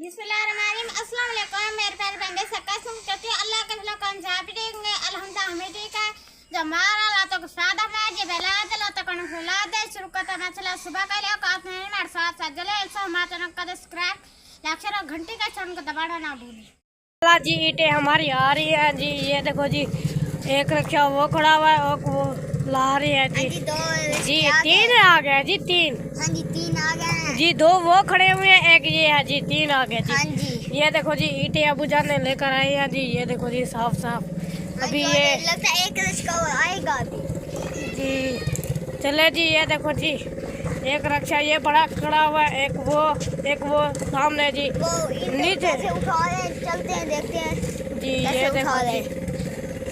बिस्मिल्लाहिर्रहमानिर्रहीम। अस्सलाम वालेकुम मेरे प्यारे बंदे, सबका कहती है अल्लाह के लोग कौन जा भी देंगे अल्हम्दुलिल्लाह हमें ठीक है। जब मारा ला तो सादा में जे बेला चला तो कौन फुला दे शुरू करता ना चला सुबह का लिया काफ में मार साथ साथ जले ऐसा हमारा चैनल का सब्सक्राइब लाइक और घंटी का चैनल को दबाना ना भूलें। जी ईंटें हमारी आ रही है जी, ये देखो जी एक रक्षा वो खड़ा हुआ है और वो ला रही है जी। जी तीन आ गए जी, तीन। हाँ जी तीन आ गए हैं जी, दो वो खड़े हुए हैं, एक ये है जी, तीन आ गए जी। हाँ जी ये देखो जी ईंटें अबू जान ने लेकर आए हैं जी, ये देखो जी साफ साफ। अभी ये लगता है एक रिक्शा आएगा जी, चले जी। ये देखो जी एक रक्षा ये बड़ा खड़ा हुआ है, एक वो सामने जी नीचे उठा रहे हैं, चलते हैं देखते हैं जी। ये देखो जी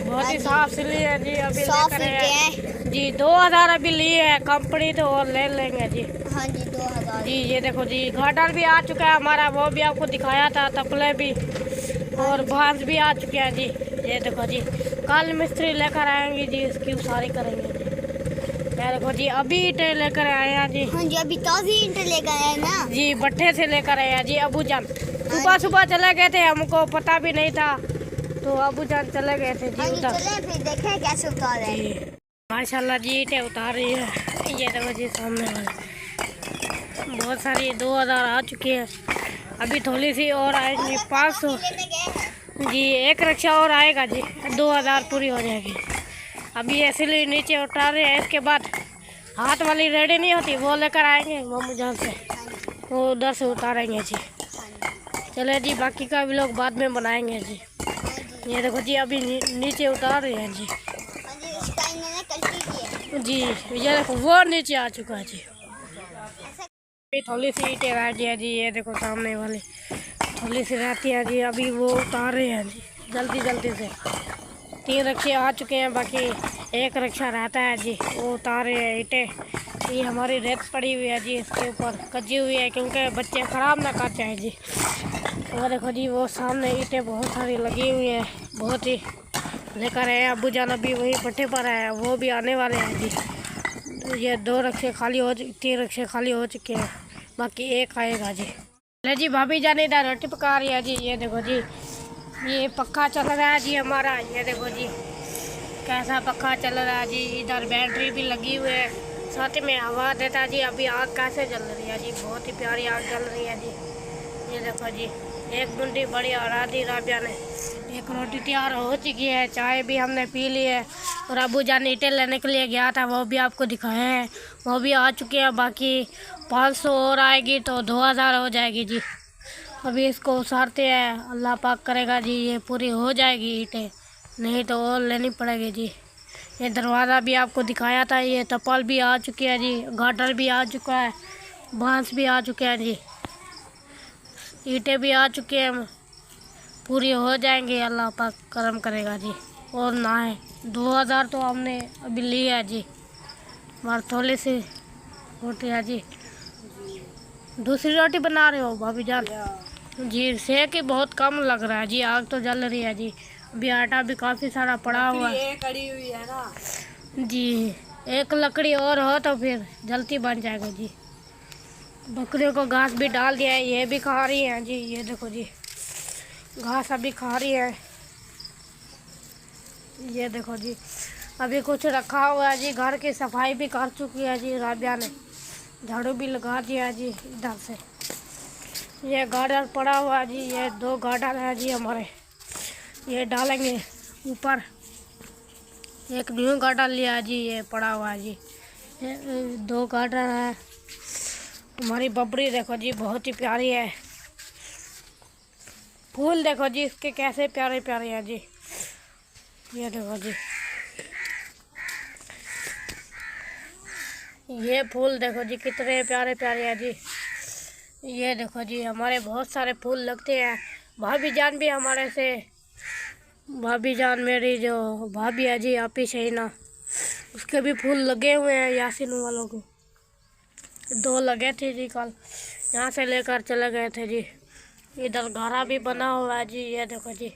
बहुत ही साफ सिली है जी, अभी लेकर हैं जी। 2000 अभी लिए है कंपनी तो और ले लेंगे जी। हाँ जी 2000 जी। ये देखो जी गाटर भी आ चुका है हमारा, वो भी आपको दिखाया था, तपले भी और बांस भी आ चुके हैं जी। ये देखो जी कल मिस्त्री लेकर आएंगे जी, इसकी उसारी करेंगे जी। ये देखो जी अभी ईंटें लेकर आए हैं जी। हाँ जी अभी ताज़ी ईंटें लेकर आए ना जी, भट्ठे से लेकर आए हैं जी अबू जान। सुबह सुबह चले गए थे, हमको पता भी नहीं था, तो अबू जान चले गए थे जी उधर। चले फिर देखें कैसे उतार रहे हैं। माशाल्लाह जी ईंटें उतार रही है। ये देखो जी सामने वाले बहुत सारी 2000 आ चुकी है, अभी थोड़ी सी और आएंगी 500 जी। एक रक्षा और आएगा जी, 2000 पूरी हो जाएगी। अभी ऐसे नीचे उतार रहे हैं, इसके बाद हाथ वाली रेडी नहीं होती वो लेकर आएंगे मामू जान से, वो उधर से उतारेंगे जी। चले जी बाकी का भी लोग बाद में बनाएंगे जी। ये देखो जी अभी नीचे उतार रहे हैं जी। जी ये देखो वो नीचे आ चुका है जी। थोड़ी सी ईंटें रह गई है जी, ये देखो सामने वाले थोड़ी सी रहती है जी, अभी वो उतार रहे हैं जी जल्दी जल्दी से। 3 रक्षे आ चुके हैं, बाकी एक रक्षा रहता है जी, वो उतार रहे हैं ईंटें। ये हमारी रेत पड़ी हुई है जी, इसके ऊपर कजी हुई है क्योंकि बच्चे ख़राब ना कर जाए जी। वो देखो जी वो सामने ईंटें बहुत सारी लगी हुई है, बहुत ही लेकर आए अबू जान। अभी वही भट्ठे पर है, वो भी आने वाले हैं जी। ये 2 रक्षे खाली हो 3 रक्षे खाली हो चुके हैं, बाकी एक आएगा जी। ले जी भाभी जान इधर रोटी पका रही है जी। ये देखो जी ये पक्का चल रहा है जी हमारा, ये देखो जी कैसा पक्का चल रहा है जी। इधर बैटरी भी लगी हुई है, साथ में हवा देता जी। अभी आग कैसे जल रही है जी, बहुत ही प्यारी आग जल रही है जी। ये देखो जी एक बुंदी बड़ी और आधी राबिया ने। एक रोटी तैयार हो चुकी है, चाय भी हमने पी ली है, और अबू जान ईंटें लेने के लिए गया था, वो भी आपको दिखाए हैं, वो भी आ चुके हैं। बाकी 500 और आएगी तो 2000 हो जाएगी जी। अभी इसको उसारते हैं, अल्लाह पाक करेगा जी ये पूरी हो जाएगी ईंटें, नहीं तो और लेनी पड़ेगी जी। ये दरवाज़ा भी आपको दिखाया था, ये तपल भी आ चुकी है जी, गाटर भी आ चुका है, बांस भी आ चुके हैं जी, ईंटें भी आ चुके हैं, पूरी हो जाएंगी, अल्लाह पाक करम करेगा जी। और ना है 2000 तो हमने अभी लिया है जी। हमारी थोड़ी सी रोटी है जी। दूसरी रोटी बना रहे हो भाभी जान जी? सेक ही बहुत कम लग रहा है जी, आग तो जल रही है जी। अभी आटा भी काफ़ी सारा पड़ा हुआ है ना जी। एक लकड़ी और हो तो फिर जल्दी बन जाएगा जी। बकरियों को घास भी डाल दिया है, ये भी खा रही हैं जी। ये देखो जी घास अभी खा रही है। ये देखो जी अभी कुछ रखा हुआ है जी, घर की सफाई भी कर चुकी है जी राबिया ने, झाड़ू भी लगा दिया है जी इधर से। ये गार्डर पड़ा हुआ है जी, ये 2 गार्डर है जी हमारे, ये डालेंगे ऊपर। एक न्यू गार्डर लिया है जी, ये पड़ा हुआ है जी। ये 2 गार्डर है। हमारी बबरी देखो जी बहुत ही प्यारी है, फूल देखो जी इसके कैसे प्यारे प्यारे हैं जी। ये देखो जी ये फूल देखो जी कितने प्यारे प्यारे हैं जी। ये देखो जी हमारे बहुत सारे फूल लगते हैं। भाभी जान भी हमारे से, भाभी जान मेरी जो भाभी है जी आपी शहीना, उसके भी फूल लगे हुए हैं। यासिन वालों को 2 लगे थे जी, कल यहाँ से लेकर चले गए थे जी। इधर घरा भी बना हुआ है जी। ये देखो जी,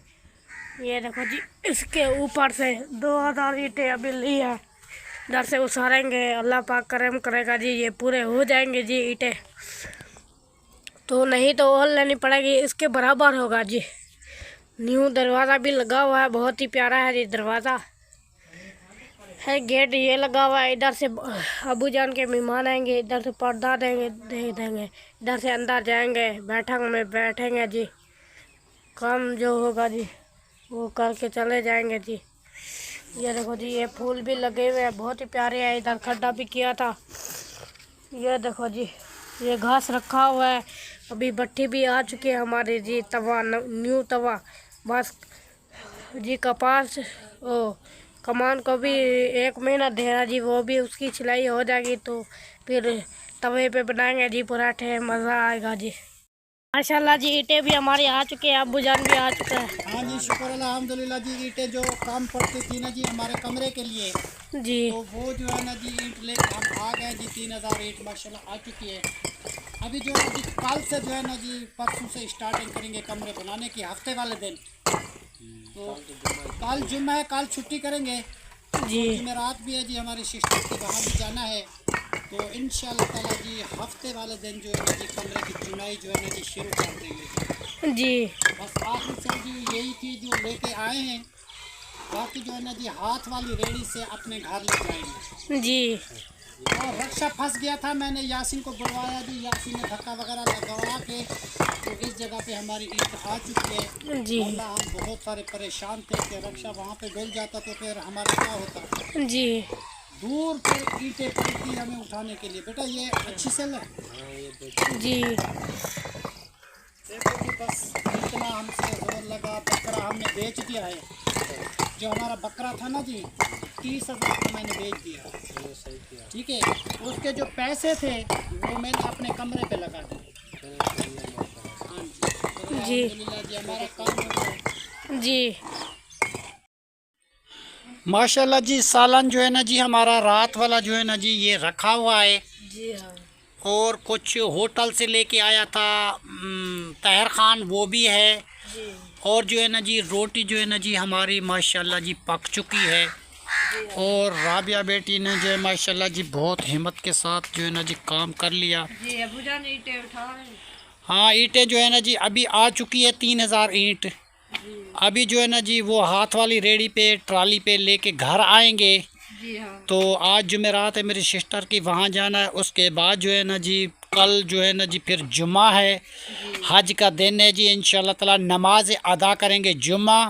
ये देखो जी इसके ऊपर से 2000 ईंटें अभी ली है, इधर से उसारेंगे, अल्लाह पाक करम करेगा जी, ये पूरे हो जाएंगे जी ईंटें। तो नहीं तो और लेनी पड़ेगी, इसके बराबर होगा जी। न्यू दरवाज़ा भी लगा हुआ है, बहुत ही प्यारा है जी दरवाज़ा है। गेट ये लगा हुआ है, इधर से अबू जान के मेहमान आएंगे, इधर से पर्दा देंगे दे देंगे, इधर से अंदर जाएंगे, बैठक में बैठेंगे जी, काम जो होगा जी वो करके चले जाएंगे जी। ये देखो जी, ये फूल भी लगे हुए हैं, बहुत ही प्यारे हैं। इधर खड्डा भी किया था। ये देखो जी, ये घास रखा हुआ है। अभी भट्टी भी आ चुकी है हमारी जी, तवा न्यू तवा। बस जी कपास ओ कमान को भी 1 महीना देना जी, वो भी उसकी सिलाई हो जाएगी तो फिर तवे पे बनाएंगे जी पराठे, मज़ा आएगा जी। माशाल्लाह जी, ईंटें भी हमारी आ चुके हैं, अब्बू जान भी आ चुका है। हाँ जी, शुक्र अल्हम्दुलिल्लाह जी। ईंटें जो काम पड़ती थी ना जी हमारे कमरे के लिए जी, तो वो जो है ना जी ईंट लेकर हम आ गए जी। 3000 ईंट माशाल्लाह आ चुकी है। अभी जो है जी कल से जो है ना जी परसों से स्टार्टिंग करेंगे कमरे बनाने की, हफ्ते वाले दिन। तो कल जुम्मा है, कल छुट्टी करेंगे जी, जुमेरात भी है जी हमारी सिस्टर की, वहाँ भी जाना है। तो इंशाल्लाह ताला जी हफ्ते वाले दिन जो है ना जी कमरे की चुनाई जो है ना जी शुरू कर देंगे जी, बस। आखिर से जी यही थी जो लेके आए हैं, बाकी जो है ना जी हाथ वाली रेडी से अपने घर ले जाएंगे जी, और रक्षा फंस गया था, मैंने यासीन को बुलवाया जी, यासीन ने धक्का वगैरह लगवा के तो इस जगह पे हमारी ईंट आ चुकी है जी, वरना हम बहुत सारे परेशान थे कि रक्षा वहाँ पे डुल जाता तो फिर हमारा क्या होता। जी, दूर पे ईंटें पड़ी थी हमें उठाने के लिए। बेटा ये अच्छी सेल है जी, देखो जी, बस इतना हमसे जोर लगा। बकरा हमने बेच दिया है, जो हमारा बकरा था ना जी 30,000 का मैंने बेच दिया, ठीक है। उसके जो पैसे थे वो मैंने अपने कमरे पे लगा दिए। हाँ जी, जी, अल्हम्दुलिल्लाह जी हमारा काम हो गया जी, माशाल्लाह जी। सालन जो है ना जी हमारा रात वाला जो है ना जी ये रखा हुआ है जी, हाँ, और कुछ होटल से लेके आया था तहर खान, वो भी है। जी, और जो है ना जी रोटी जो है ना जी हमारी माशाल्लाह जी पक चुकी है। और राबिया बेटी ने जो है माशाल्लाह जी बहुत हिम्मत के साथ जो है ना जी काम कर लिया जी। अबू जान ईंटें उठा रहे हैं। हाँ, ईंटें जो है ना जी अभी आ चुकी है 3000 ईंट। अभी जो है ना जी वो हाथ वाली रेडी पे ट्राली पे लेके घर आएंगे। जी, हाँ, तो आज जुमेरात है मेरी सिस्टर की, वहाँ जाना है। उसके बाद जो है ना जी कल जो है ना जी फिर जुम्मा है, हज का दिन है जी। इंशाल्लाह ताला नमाज अदा करेंगे जुम्मा,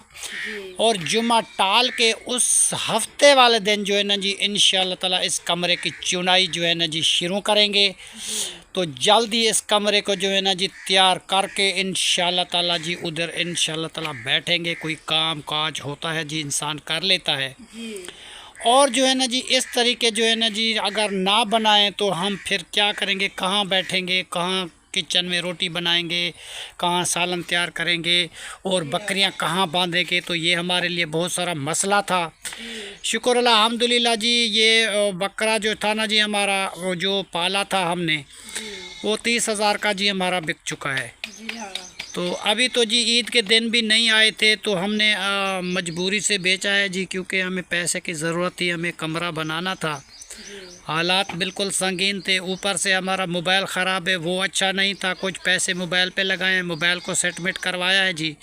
और जुम्मा टाल के उस हफ्ते वाले दिन जो है ना जी इंशाल्लाह ताला इस कमरे की चुनाई जो है ना जी शुरू करेंगे। तो जल्दी इस कमरे को जो है ना जी तैयार करके इंशाल्लाह ताला जी उधर इंशाल्लाह ताला बैठेंगे। कोई काम काज होता है जी इंसान कर लेता है, और जो है ना जी इस तरीके जो है ना जी अगर ना बनाएं तो हम फिर क्या करेंगे, कहाँ बैठेंगे, कहाँ किचन में रोटी बनाएंगे, कहाँ सालन तैयार करेंगे, और बकरियां कहाँ बांधेंगे। तो ये हमारे लिए बहुत सारा मसला था। शुक्र अल्हम्दुलिल्लाह जी ये बकरा जो था ना जी हमारा वो जो पाला था हमने वो 30,000 का जी हमारा बिक चुका है। तो अभी तो जी ईद के दिन भी नहीं आए थे तो हमने मजबूरी से बेचा है जी, क्योंकि हमें पैसे की ज़रूरत थी, हमें कमरा बनाना था। हालात बिल्कुल संगीन थे, ऊपर से हमारा मोबाइल ख़राब है, वो अच्छा नहीं था। कुछ पैसे मोबाइल पे लगाए हैं, मोबाइल को सेटमेंट करवाया है जी,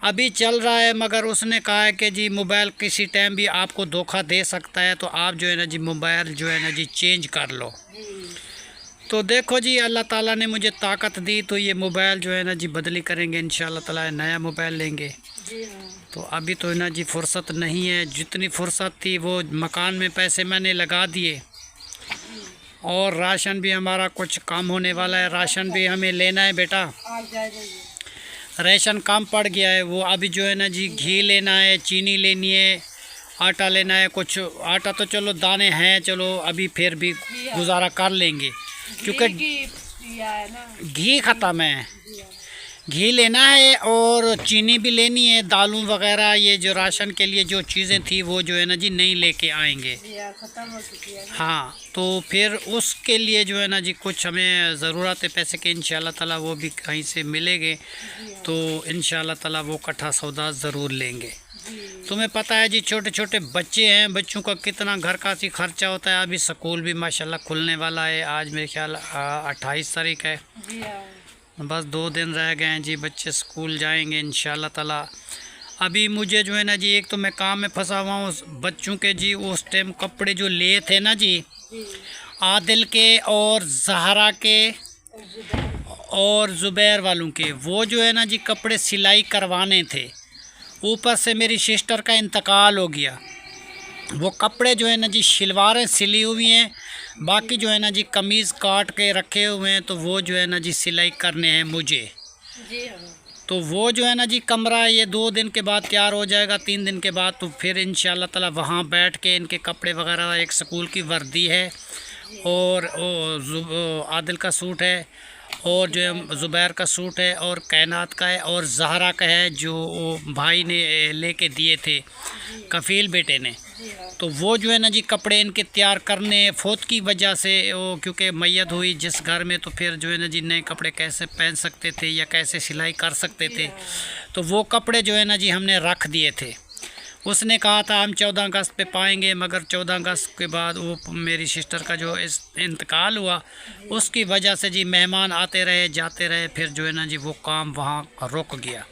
अभी चल रहा है। मगर उसने कहा है कि जी मोबाइल किसी टाइम भी आपको धोखा दे सकता है, तो आप जो है ना जी मोबाइल जो है ना जी चेंज कर लो। तो देखो जी अल्लाह ताला ने मुझे ताकत दी तो ये मोबाइल जो है ना जी बदली करेंगे इंशाल्लाह ताला, नया मोबाइल लेंगे। तो अभी तो ना जी फुर्सत नहीं है, जितनी फुर्सत थी वो मकान में पैसे मैंने लगा दिए, और राशन भी हमारा कुछ कम होने वाला है। राशन भी हमें लेना है बेटा, राशन कम पड़ गया है। वो अभी जो है ना जी घी लेना है, चीनी लेनी है, आटा लेना है। कुछ आटा तो चलो दाने हैं, चलो अभी फिर भी गुजारा कर लेंगे, क्योंकि घी ख़त्म है। घी लेना है और चीनी भी लेनी है, दालों वगैरह ये जो राशन के लिए जो चीज़ें थी वो जो है ना जी नहीं लेके आएंगे, खत्म हो चुकी है। हाँ, तो फिर उसके लिए जो है ना जी कुछ हमें ज़रूरत है पैसे की, इंशाल्लाह ताला वो भी कहीं से मिलेंगे तो इंशाल्लाह ताला वो इकट्ठा सौदा ज़रूर लेंगे। तुम्हें पता है जी छोटे छोटे बच्चे हैं, बच्चों का कितना घर का सी खर्चा होता है। अभी स्कूल भी माशाल्लाह खुलने वाला है, आज मेरे ख्याल 28 तारीख है। बस 2 दिन रह गए हैं जी, बच्चे स्कूल जाएंगे इंशाल्लाह ताला। अभी मुझे जो है ना जी, एक तो मैं काम में फंसा हुआ हूँ बच्चों के जी। उस टाइम कपड़े जो लिए थे ना जी, आदिल के और जहरा के और ज़ुबैर वालों के, वो जो है ना जी कपड़े सिलाई करवाने थे। ऊपर से मेरी सिस्टर का इंतकाल हो गया। वो कपड़े जो है ना जी, शलवारें सिली हुई हैं, बाकी जो है ना जी कमीज़ काट के रखे हुए हैं, तो वो जो है ना जी सिलाई करने हैं मुझे। तो वो जो है ना जी कमरा ये 2 दिन के बाद तैयार हो जाएगा, 3 दिन के बाद। तो फिर इंशाल्लाह ताला वहाँ बैठ के इनके कपड़े वगैरह, एक स्कूल की वर्दी है और आदिल का सूट है और जो है ज़ुबैर का सूट है और कैनात का है और जहरा का है, जो वो भाई ने लेके दिए थे कफ़ील बेटे ने। तो वो जो है ना जी कपड़े इनके तैयार करने, फौत की वजह से वो क्योंकि मैयत हुई जिस घर में, तो फिर जो है ना जी नए कपड़े कैसे पहन सकते थे या कैसे सिलाई कर सकते थे। तो वो कपड़े जो है ना जी हमने रख दिए थे। उसने कहा था हम 14 अगस्त पे पाएंगे, मगर 14 अगस्त के बाद वो मेरी सिस्टर का जो इंतकाल हुआ, उसकी वजह से जी मेहमान आते रहे जाते रहे, फिर जो है ना जी वो काम वहाँ रुक गया।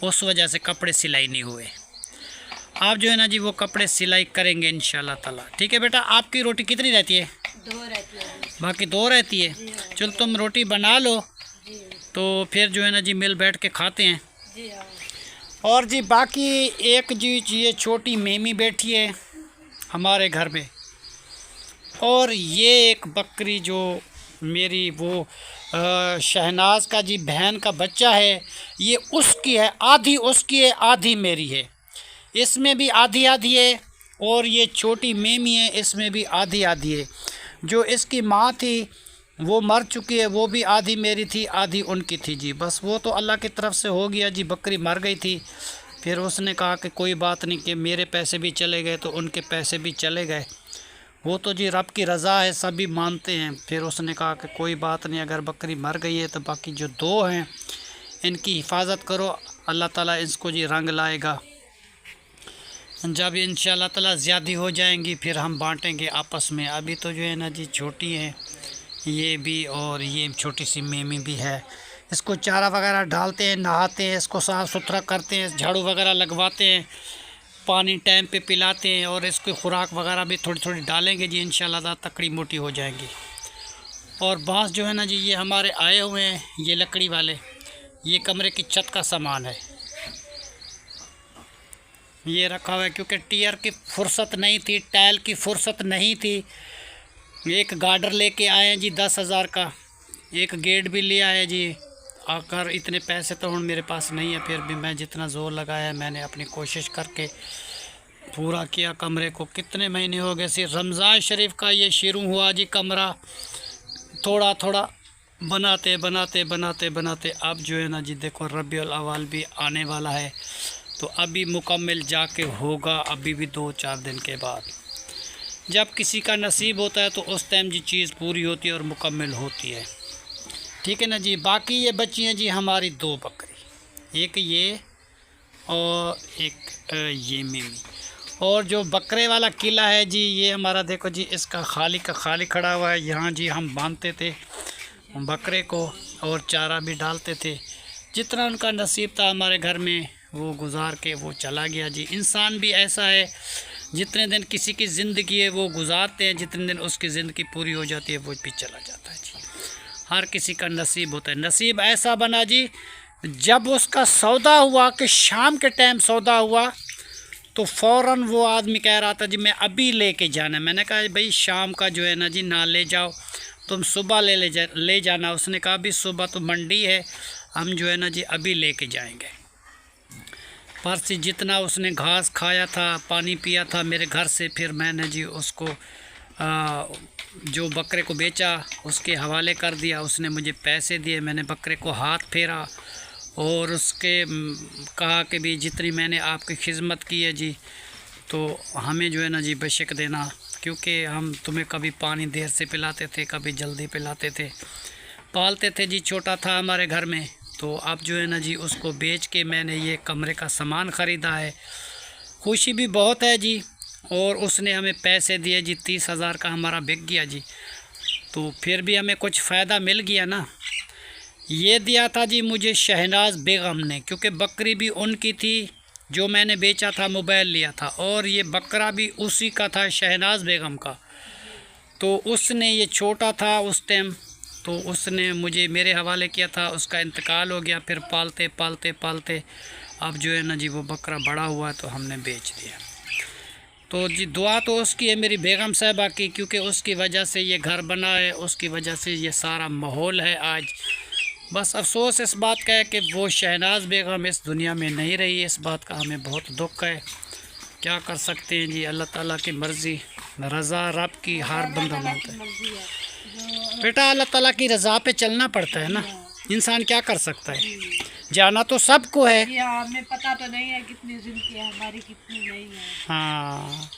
उस वजह से कपड़े सिलाई नहीं हुए। आप जो है ना जी वो कपड़े सिलाई करेंगे इंशाल्लाह ताला। ठीक है बेटा, आपकी रोटी कितनी रहती है? 2 रहती है। बाकी 2 रहती है। चलो तुम रोटी बना लो, तो फिर जो है ना जी मिल बैठ के खाते हैं। और जी बाकी एक जी ये छोटी मेमी बैठी है हमारे घर में, और ये एक बकरी जो मेरी वो शहनाज का जी बहन का बच्चा है, ये उसकी है, आधी उसकी है आधी मेरी है। इसमें भी आधी आधी है, और ये छोटी मेमी है, इसमें भी आधी आधी है। जो इसकी माँ थी वो मर चुकी है, वो भी आधी मेरी थी आधी उनकी थी जी। बस वो तो अल्लाह की तरफ से हो गया जी, बकरी मर गई थी। फिर उसने कहा कि कोई बात नहीं, कि मेरे पैसे भी चले गए तो उनके पैसे भी चले गए। वो तो जी रब की रज़ा है, सभी मानते हैं। फिर उसने कहा कि कोई बात नहीं, अगर बकरी मर गई है तो बाकी जो 2 हैं इनकी हिफाजत करो, अल्लाह ताला इसको जी रंग लाएगा। जब इंशाल्लाह ताला ज़्यादा हो जाएंगी फिर हम बांटेंगे आपस में। अभी तो जो है ना जी छोटी है ये भी, और ये छोटी सी मेमी भी है। इसको चारा वगैरह डालते हैं, नहाते हैं, इसको साफ़ सुथरा करते हैं, झाड़ू वगैरह लगवाते हैं, पानी टाइम पे पिलाते हैं, और इसको खुराक वगैरह भी थोड़ी थोड़ी डालेंगे जी, इंशाल्लाह ताला तकड़ी मोटी हो जाएंगी। और बांस जो है ना जी ये हमारे आए हुए हैं, ये लकड़ी वाले, ये कमरे की छत का सामान है, ये रखा हुआ है। क्योंकि टियर की फुर्सत नहीं थी, टाइल की फुर्सत नहीं थी। एक गार्डर लेके आए हैं जी 10,000 का, एक गेट भी ले आए जी। आकर इतने पैसे तो मेरे पास नहीं है, फिर भी मैं जितना ज़ोर लगाया मैंने अपनी कोशिश करके पूरा किया। कमरे को कितने महीने हो गए, सिर्फ रमज़ान शरीफ का ये शुरू हुआ जी कमरा, थोड़ा थोड़ा बनाते बनाते बनाते बनाते अब जो है ना जी देखो रबीउल अव्वल भी आने वाला है, तो अभी मुकम्मल जाके होगा, अभी भी 2-4 दिन के बाद। जब किसी का नसीब होता है तो उस टाइम जी चीज़ पूरी होती है और मुकम्मल होती है। ठीक है ना जी। बाकी ये बच्ची हैं जी हमारी 2 बकरी, एक ये और एक ये मेमी। और जो बकरे वाला किला है जी, ये हमारा देखो जी, इसका खाली का खाली खड़ा हुआ है। यहाँ जी हम बांधते थे बकरे को और चारा भी डालते थे। जितना उनका नसीब था हमारे घर में वो गुजार के वो चला गया जी। इंसान भी ऐसा है, जितने दिन किसी की ज़िंदगी है वो गुजारते हैं, जितने दिन उसकी ज़िंदगी पूरी हो जाती है वो भी चला जाता है जी। हर किसी का नसीब होता है। नसीब ऐसा बना जी, जब उसका सौदा हुआ कि शाम के टाइम सौदा हुआ, तो फ़ौरन वो आदमी कह रहा था जी मैं अभी लेके जाना। मैंने कहा भाई शाम का जो है ना जी ना ले जाओ, तुम सुबह ले जाना। उसने कहा अभी सुबह तो मंडी है, हम जो है ना जी अभी लेके जाएंगे। परसी जितना उसने घास खाया था, पानी पिया था मेरे घर से, फिर मैंने जी उसको जो बकरे को बेचा उसके हवाले कर दिया। उसने मुझे पैसे दिए, मैंने बकरे को हाथ फेरा और उसके कहा कि भी जितनी मैंने आपकी खिदमत की है जी, तो हमें जो है ना जी बेशक देना, क्योंकि हम तुम्हें कभी पानी देर से पिलाते थे, कभी जल्दी पिलाते थे, पालते थे जी। छोटा था हमारे घर में, तो अब जो है ना जी उसको बेच के मैंने ये कमरे का सामान ख़रीदा है। खुशी भी बहुत है जी। और उसने हमें पैसे दिए जी, 30,000 का हमारा बिक गया जी। तो फिर भी हमें कुछ फ़ायदा मिल गया ना। ये दिया था जी मुझे शहनाज बेगम ने, क्योंकि बकरी भी उनकी थी जो मैंने बेचा था, मोबाइल लिया था, और ये बकरा भी उसी का था, शहनाज बेगम का। तो उसने, ये छोटा था उस टाइम, तो उसने मुझे मेरे हवाले किया था, उसका इंतकाल हो गया। फिर पालते पालते पालते अब जो है ना जी वो बकरा बड़ा हुआ तो हमने बेच दिया। तो जी दुआ तो उसकी है, मेरी बेगम साहिबा की, क्योंकि उसकी वजह से ये घर बना है, उसकी वजह से ये सारा माहौल है आज। बस अफसोस इस बात का है कि वो शहनाज बेगम इस दुनिया में नहीं रही है, इस बात का हमें बहुत दुख है। क्या कर सकते हैं जी, अल्लाह ताला की मर्ज़ी, रज़ा रब की हार बंदा मानता है। बेटा अल्लाह ताला की रज़ा पे चलना पड़ता है ना, इंसान क्या कर सकता है, जाना तो सबको है। हमें पता तो नहीं है कितनी जिंदगी है हमारी, कितनी नहीं है। हाँ,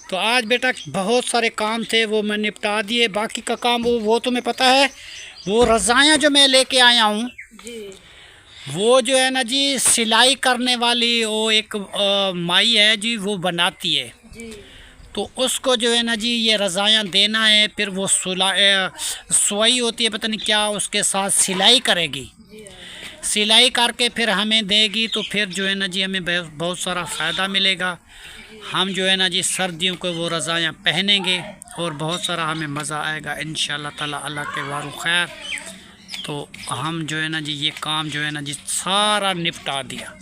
तो आज बेटा बहुत सारे काम थे वो मैं निपटा दिए। बाकी का काम वो तुम्हें पता है, वो रज़ायाँ जो मैं लेके आया हूँ वो जो है ना जी सिलाई करने वाली वो एक माई है जी, वो बनाती है। तो उसको जो है ना जी ये रज़ायाँ देना है, फिर वो सुई होती है पता नहीं क्या, उसके साथ सिलाई करेगी, सिलाई करके फिर हमें देगी। तो फिर जो है ना जी हमें बहुत सारा फ़ायदा मिलेगा। हम जो है ना जी सर्दियों को वो रज़ायाँ पहनेंगे और बहुत सारा हमें मज़ा आएगा इंशाअल्लाह ताला, अल्लाह के वारू खैर। तो हम जो है ना जी ये काम जो है ना जी सारा निपटा दिया।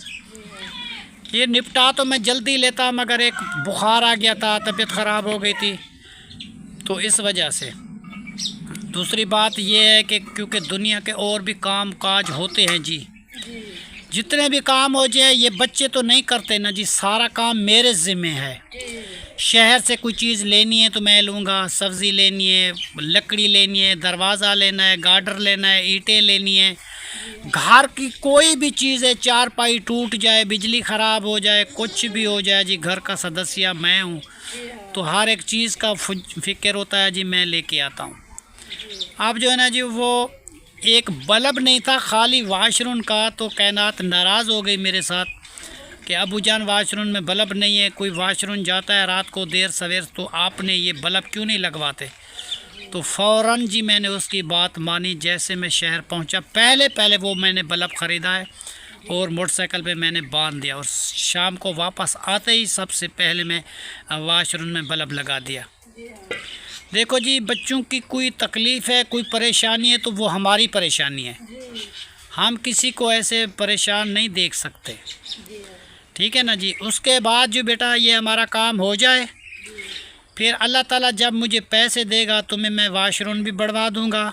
ये निपटा तो मैं जल्दी लेता, मगर एक बुखार आ गया था, तबीयत ख़राब हो गई थी, तो इस वजह से। दूसरी बात ये है कि क्योंकि दुनिया के और भी काम काज होते हैं जी, जितने भी काम हो जाए ये बच्चे तो नहीं करते ना जी, सारा काम मेरे ज़िम्मे है। शहर से कोई चीज़ लेनी है तो मैं लूँगा, सब्ज़ी लेनी है, लकड़ी लेनी है, दरवाज़ा लेना है, गार्डर लेना है, ईंटें लेनी है, घर की कोई भी चीज़ है, चारपाई टूट जाए, बिजली ख़राब हो जाए, कुछ भी हो जाए जी, घर का सदस्य मैं हूँ, तो हर एक चीज़ का फ़िक्र होता है जी, मैं लेके आता हूँ। अब जो है ना जी वो एक बल्ब नहीं था, खाली वाशरूम का, तो कायनात नाराज़ हो गई मेरे साथ कि अबू जान वाशरूम में बल्ब नहीं है, कोई वाशरूम जाता है रात को देर सवेर, तो आपने ये बल्ब क्यों नहीं लगवाते। तो फ़ौरन जी मैंने उसकी बात मानी। जैसे मैं शहर पहुंचा, पहले वो मैंने बल्ब ख़रीदा है और मोटरसाइकिल पे मैंने बांध दिया, और शाम को वापस आते ही सबसे पहले मैं वाशरूम में बल्ब लगा दिया। देखो जी, बच्चों की कोई तकलीफ़ है, कोई परेशानी है तो वो हमारी परेशानी है, हम किसी को ऐसे परेशान नहीं देख सकते, ठीक है ना जी। उसके बाद जो बेटा ये हमारा काम हो जाए, फिर अल्लाह ताला जब मुझे पैसे देगा तो मैं वाशरूम भी बढ़वा दूंगा,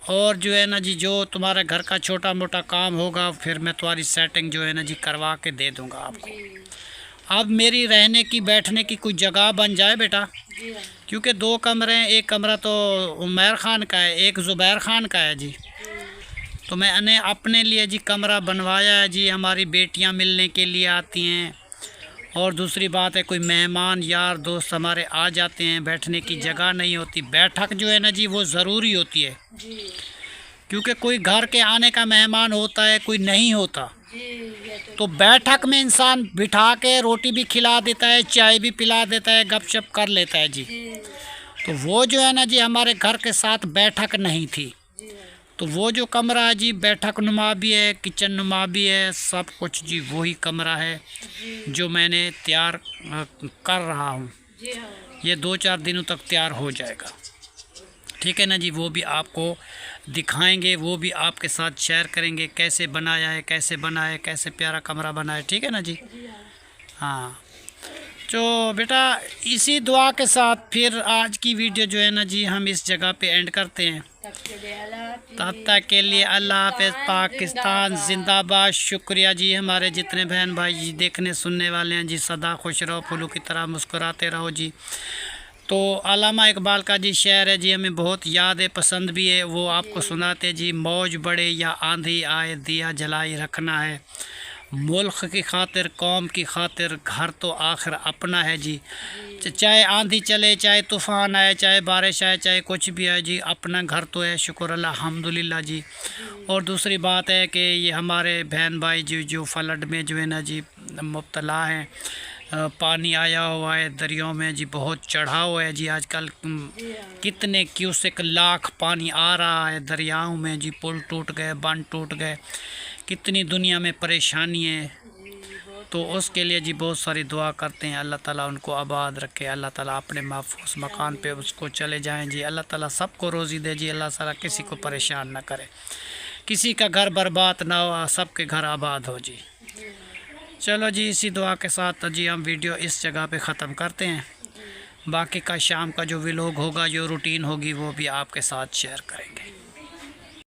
और जो है ना जी जो तुम्हारा घर का छोटा मोटा काम होगा फिर मैं तुम्हारी सेटिंग जो है ना जी करवा के दे दूंगा आपको। अब मेरी रहने की बैठने की कोई जगह बन जाए बेटा, क्योंकि 2 कमरे हैं, एक कमरा तो उमैर ख़ान का है, एक ज़ुबैर ख़ान का है जी, तो मैंने अपने लिए जी कमरा बनवाया है जी। हमारी बेटियां मिलने के लिए आती हैं, और दूसरी बात है कोई मेहमान यार दोस्त हमारे आ जाते हैं, बैठने की जगह नहीं होती। बैठक जो है ना जी वो ज़रूरी होती है, क्योंकि कोई घर के आने का मेहमान होता है, कोई नहीं होता, तो बैठक में इंसान बिठा के रोटी भी खिला देता है, चाय भी पिला देता है, गपशप कर लेता है जी। तो वो जो है ना जी हमारे घर के साथ बैठक नहीं थी, तो वो जो कमरा है जी बैठक नुमा भी है, किचन नुमा भी है, सब कुछ जी वही कमरा है जो मैंने तैयार कर रहा हूँ। ये 2-4 दिनों तक तैयार हो जाएगा, ठीक है ना जी। वो भी आपको दिखाएंगे, वो भी आपके साथ शेयर करेंगे, कैसे बनाया है, कैसे बना है, कैसे प्यारा कमरा बना है, ठीक है ना जी। हाँ, तो बेटा इसी दुआ के साथ फिर आज की वीडियो जो है ना जी हम इस जगह पे एंड करते हैं। तब तक के लिए अल्लाह हाफ़िज़, पाकिस्तान जिंदाबाद। शुक्रिया जी हमारे जितने बहन भाई जी देखने सुनने वाले हैं जी, सदा खुश रहो, फूलों की तरह मुस्कुराते रहो जी। तो अल्लामा इकबाल का जी शेर है जी, हमें बहुत याद है, पसंद भी है, वो आपको सुनाते जी। मौज बढ़े या आंधी आए, दिया जलाई रखना है, मुल्क की खातिर, कौम की खातिर, घर तो आखिर अपना है जी। चाहे आंधी चले, चाहे तूफ़ान आए, चाहे बारिश आए, चाहे कुछ भी आए जी, अपना घर तो है, शुक्र अल्हम्दुलिल्लाह जी। और दूसरी बात है कि ये हमारे बहन भाई जी जो फ्लड में जो है ना जी मुब्तला हैं, पानी आया हुआ है दरियाओं में जी, बहुत चढ़ाव है जी। आजकल कितने क्यूसेक लाख पानी आ रहा है दरियाओं में जी। पुल टूट गए, बांध टूट गए, कितनी दुनिया में परेशानी है। तो उसके लिए जी बहुत सारी दुआ करते हैं, अल्लाह ताला उनको आबाद रखे, अल्लाह ताला अपने महफूज मकान पे उसको चले जाएं जी। अल्लाह ताला सबको रोज़ी दे जी, अल्लाह ताला किसी को परेशान ना करे, किसी का घर बर्बाद ना हो, सबके घर आबाद हो जी। चलो जी, इसी दुआ के साथ जी हम वीडियो इस जगह पे ख़त्म करते हैं। बाकी का शाम का जो व्लॉग होगा, जो रूटीन होगी, वो भी आपके साथ शेयर करेंगे।